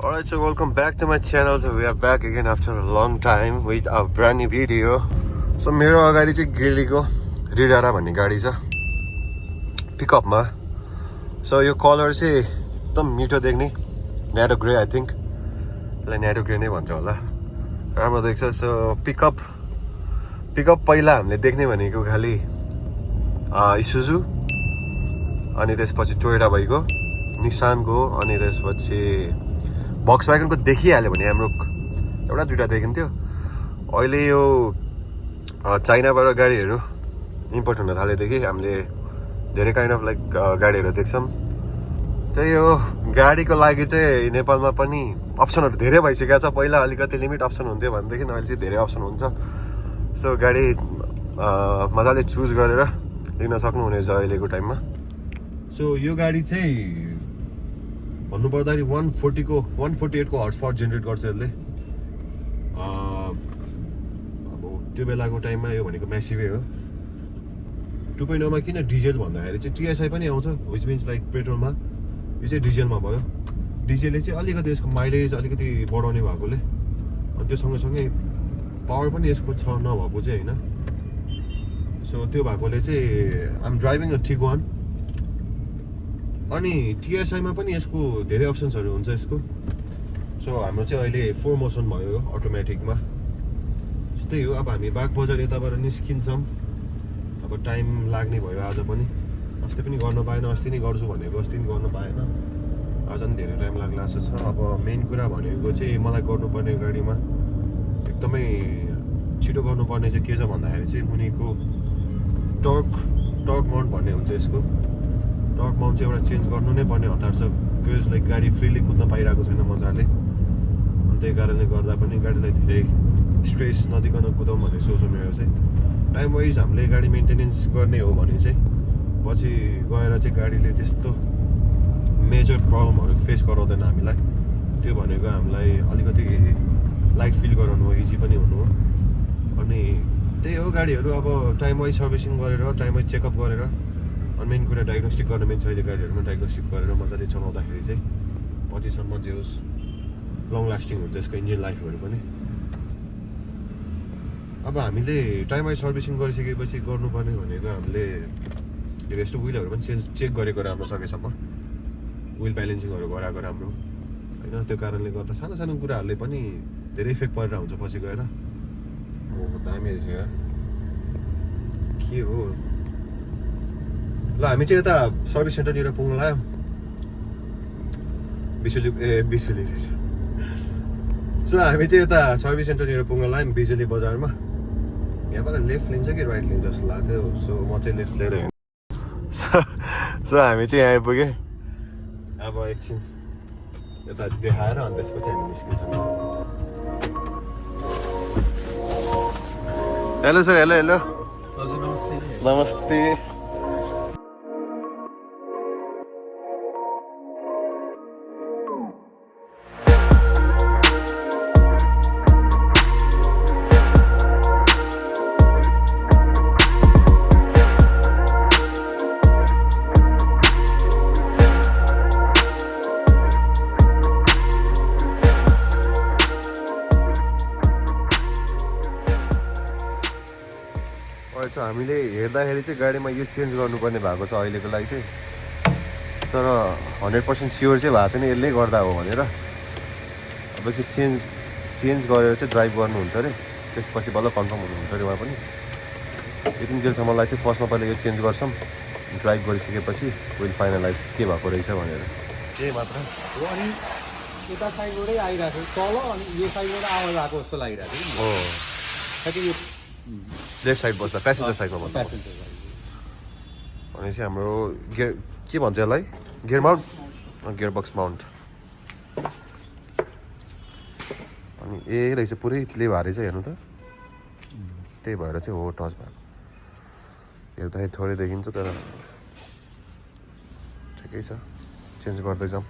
Alright, so welcome back to my channel. So we are back again after a long time with a brand new video. So मेरो अगाडि चाहिँ गिर्लीको रिडारा भन्ने गाडी छ पिकअपमा. So यो colour चाहिँ एकदम मिठो देख्ने न्याडो ग्रे आई थिंक यसलाई न्याडो ग्रे नै भन्छ होला. राम्रो देख्छ. सो पिकअप पहिला हामीले देख्ने भनेको खालि इसुजु अनि त्यसपछि टोयोटा भइगयो निसानको अनि त्यसपछि भक्सवागनको देखिहाल्यो भने हाम्रो एउटा दुईटा देखिन्थ्यो. अहिले यो चाइनाबाट गाडीहरू इम्पोर्ट हुन थालेदेखि हामीले धेरै काइन्ड अफ लाइक गाडीहरू देख्छौँ. त्यही हो गाडीको लागि चाहिँ नेपालमा पनि अप्सनहरू धेरै भइसकेको छ. पहिला अलिकति लिमिट अप्सन हुन्थ्यो भनेदेखि अहिले चाहिँ धेरै अप्सन हुन्छ. सो गाडी मजाले चुज गरेर लिन सक्नुहुनेछ अहिलेको टाइममा. सो यो गाडी चाहिँ भन्नुपर्दाखेरि 148 को हर्स पावर जेनेरेट गर्छ यसले. अब त्यो बेलाको टाइममा यो भनेको म्यासिभै हो. 2.0 मा किन डिजेल भन्दाखेरि चाहिँ टिएसआई पनि आउँछ विच मिन्स लाइक पेट्रोलमा. यो चाहिँ डिजेलमा भयो. डिजेलले चाहिँ अलिकति यसको माइलेज अलिकति बढाउने भएकोले अनि त्यो सँगसँगै पावर पनि यसको छ नभएको चाहिँ होइन. सो त्यो भएकोले चाहिँ आम ड्राइभिङ अ टिगवान. अनि टिएसआईमा पनि यसको धेरै अप्सन्सहरू हुन्छ यसको. सो हाम्रो चाहिँ अहिले 4 मोसन भयो अटोमेटिकमा. सो त्यही हो. अब हामी बाग बजार यताबाट निस्किन्छौँ. अब टाइम लाग्ने भयो आज पनि. अस्ति पनि गर्न पाएन. अस्ति नै गर्छु भनेको अस्ति पनि गर्न पाएन. आज पनि धेरै टाइम लाग्ला जस्तो छ. अब मेन कुरा भनेको चाहिँ मलाई गर्नुपर्ने गाडीमा एकदमै छिटो गर्नुपर्ने चाहिँ के छ भन्दाखेरि चाहिँ मुनिको टर्क माउन्ट भन्ने हुन्छ यसको. टर्क माउन्ट चाहिँ एउटा चेन्ज गर्नु नै पर्ने हतार छ. बिकज लाइक गाडी फ्रिली कुद्न पाइरहेको छैन मजाले. अनि त्यही कारणले गर्दा पनि गाडीलाई धेरै स्ट्रेस नदिकन कुदाउँ भन्ने सोच हो मेरो चाहिँ. टाइम वाइज हामीले गाडी मेन्टेनेन्स गर्ने हो भने चाहिँ पछि गएर चाहिँ गाडीले त्यस्तो मेजर प्रब्लमहरू फेस गराउँदैन हामीलाई. त्यो भनेको हामीलाई अलिकति लाइट फिल गराउनु हो, इजी पनि हुनु हो. अनि त्यही हो गाडीहरू अब टाइम वाइज सर्भिसिङ गरेर टाइम वाइज चेकअप गरेर अनि मेन कुरा डायग्नोस्टिक गर्न मेन छ अहिले गाडीहरूमा. डायग्नोस्टिक गरेर मजाले चलाउँदाखेरि चाहिँ पछिसम्म जे होस् लङ लास्टिङ हुन्छ यसको इन्जिन लाइफहरू पनि. अब हामीले टाइम वाइज सर्भिसिङ गरिसकेपछि गर्नुपर्ने भनेको हामीले रेस्ट विलहरू पनि चेक गरेको राम्रो सकेसम्म. विल ब्यालेन्सिङहरू गराएको राम्रो होइन. त्यो कारणले गर्दा सानो सानो कुराहरूले पनि धेरै इफेक्ट परेर हुन्छ पछि गएर. दामी रहेछ यार. के हो ल हामी चाहिँ यता सर्भिस सेन्टरनिर पुग्न लाग्यो. बिजुली रहेछ. सो हामी चाहिँ यता सर्भिस सेन्टरनिर पुग्न लाग्यौँ बिजुली बजारमा. यहाँबाट लेफ्ट लिन्छ कि राइट लिन्छ जस्तो लाग्थ्यो. सो म चाहिँ लेफ्ट लिएर हिँड्छु. सो हामी चाहिँ यहाँ आइपुग्यौँ. अब एकछिन यता देखाएर अनि त्यसपछि हामी निस्किन्छौँ. Hello sir. हेलो नमस्ते. हामीले हेर्दाखेरि चाहिँ गाडीमा यो चेन्ज गर्नुपर्ने भएको छ अहिलेको लागि चाहिँ. तर 100% स्योर चाहिँ भएको छैन यसले गर्दा हो भनेर. अब चाहिँ चेन्ज गरेर चाहिँ ड्राइभ गर्नुहुन्छ अरे. त्यसपछि बल्ल कन्फर्म हुनुहुन्छ अरे उहाँ पनि. यतिन्जेलसम्मलाई चाहिँ फर्स्टमा पहिला यो चेन्ज गर्छौँ. ड्राइभ गरिसकेपछि विल फाइनलाइज के भएको रहेछ भनेर. त्यही मात्र हो. अनि उता साइडबाटै आइरहेको छ तल. अनि यो साइडबाट आवाज आएको जस्तो लागिरहेको छ हो. कि यो लेफ्ट साइड बस्दा प्यासेन्जर साइडमा भन्दा भनेपछि हाम्रो गियर के भन्छ यसलाई gear mount gear box mount. अनि रहेछ पुरै प्ले भएर चाहिँ हेर्नु त. त्यही भएर चाहिँ हो टच भएको. हेर्दाखेरि थोरै देखिन्छ तर ठिकै छ. चेन्ज गर्दैछौँ.